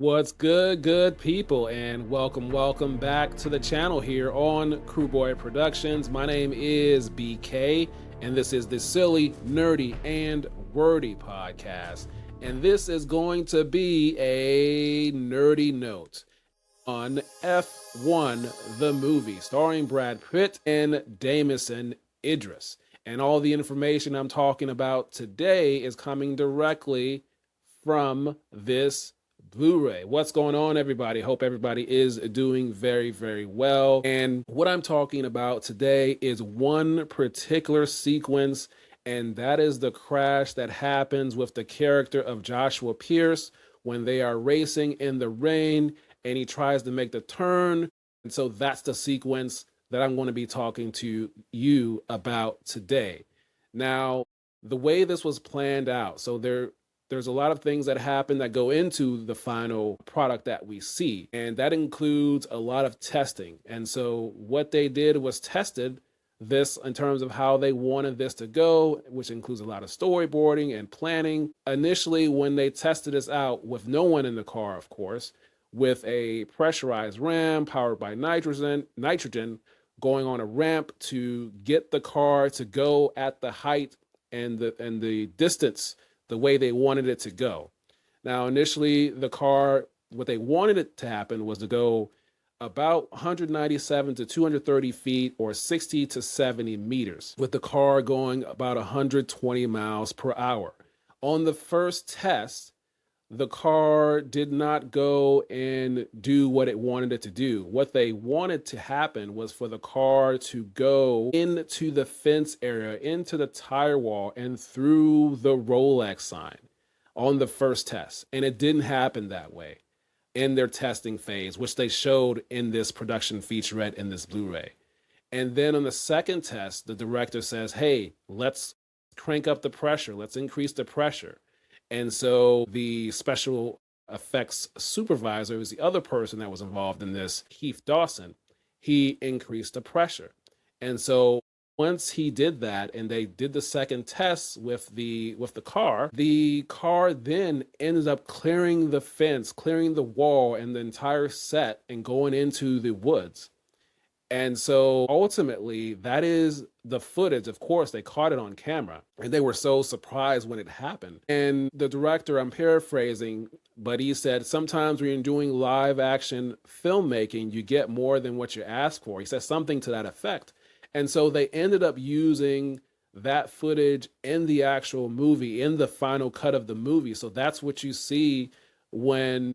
What's good people, and welcome back to the channel here on Crewboy Productions. My name is BK, and this is the Silly, Nerdy, and Wordy podcast. And this is going to be a nerdy note on F1, the movie, starring Brad Pitt and Damison Idris. And all the information I'm talking about today is coming directly from this Blu-ray. What's going on, everybody? Hope everybody is doing very well. And what I'm talking about today is one particular sequence, and that is the crash that happens with the character of Joshua Pierce when they are racing in the rain and he tries to make the turn. And so that's the sequence that I'm going to be talking to you about today. Now, the way this was planned out, so there's a lot of things that happen that go into the final product that we see, and that includes a lot of testing. And so what they did was tested this in terms of how they wanted this to go, which includes a lot of storyboarding and planning. Initially, when they tested this out with no one in the car, of course, with a pressurized ram powered by nitrogen going on a ramp to get the car to go at the height and the distance the way they wanted it to go. Now, initially, the car, what they wanted it to happen was to go about 197 to 230 feet or 60 to 70 meters, with the car going about 120 miles per hour. On the first test, the car did not go and do what it wanted it to do. What they wanted to happen was for the car to go into the fence area, into the tire wall, and through the Rolex sign on the first test. And it didn't happen that way in their testing phase, which they showed in this production featurette in this Blu-ray. And then on the second test, the director says, hey, let's crank up the pressure. Let's increase the pressure. And so the special effects supervisor, who's the other person that was involved in this, Keith Dawson, he increased the pressure. And so once he did that and they did the second test with the car then ended up clearing the fence, clearing the wall and the entire set and going into the woods. And so ultimately, that is the footage. Of course, they caught it on camera and they were so surprised when it happened. And the director, I'm paraphrasing, but he said, sometimes when you're doing live action filmmaking, you get more than what you ask for. He said something to that effect. And so they ended up using that footage in the actual movie, in the final cut of the movie. So that's what you see when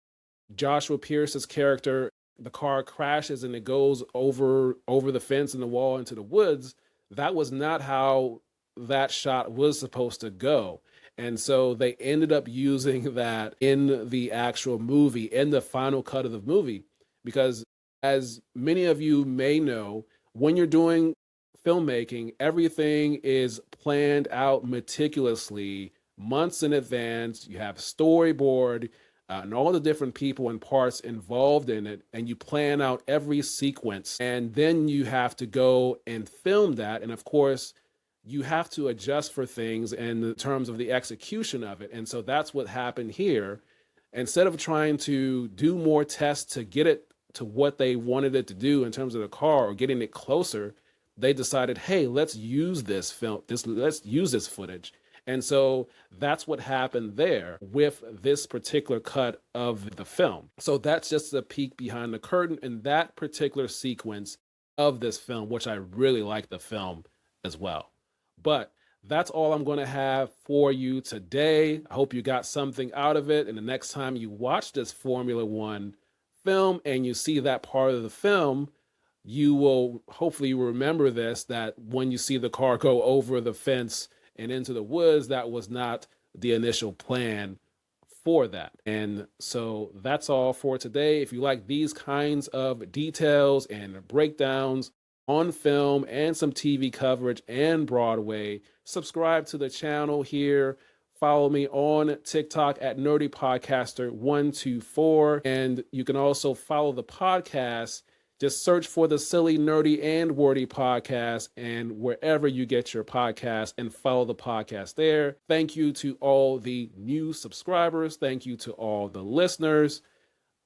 Joshua Pierce's character, the car crashes and it goes over the fence and the wall into the woods. That was not how that shot was supposed to go. And so they ended up using that in the actual movie, in the final cut of the movie, because as many of you may know, when you're doing filmmaking, everything is planned out meticulously months in advance. You have storyboard, and all the different people and parts involved in it, and you plan out every sequence, and then you have to go and film that. And of course, you have to adjust for things in terms of the execution of it. And so that's what happened here. Instead of trying to do more tests to get it to what they wanted it to do in terms of the car or getting it closer, they decided, hey, let's use this footage. And so that's what happened there with this particular cut of the film. So that's just a peek behind the curtain in that particular sequence of this film, which I really like the film as well. But that's all I'm going to have for you today. I hope you got something out of it. And the next time you watch this Formula One film and you see that part of the film, you will hopefully remember this, that when you see the car go over the fence and into the woods, that was not the initial plan for that. And so that's all for today. If you like these kinds of details and breakdowns on film and some TV coverage and Broadway, subscribe to the channel here. Follow me on TikTok at NerdyPodcaster124. And you can also follow the podcast. Just search for the Silly, Nerdy, and Wordy podcast and wherever you get your podcast, and follow the podcast there. Thank you to all the new subscribers. Thank you to all the listeners.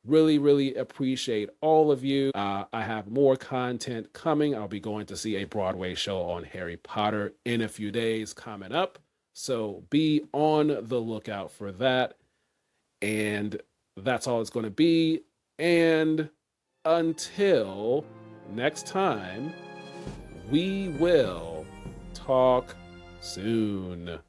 Really appreciate all of you. I have more content coming. I'll be going to see a Broadway show on Harry Potter in a few days coming up. So be on the lookout for that. And that's all it's going to be. And until next time, we will talk soon.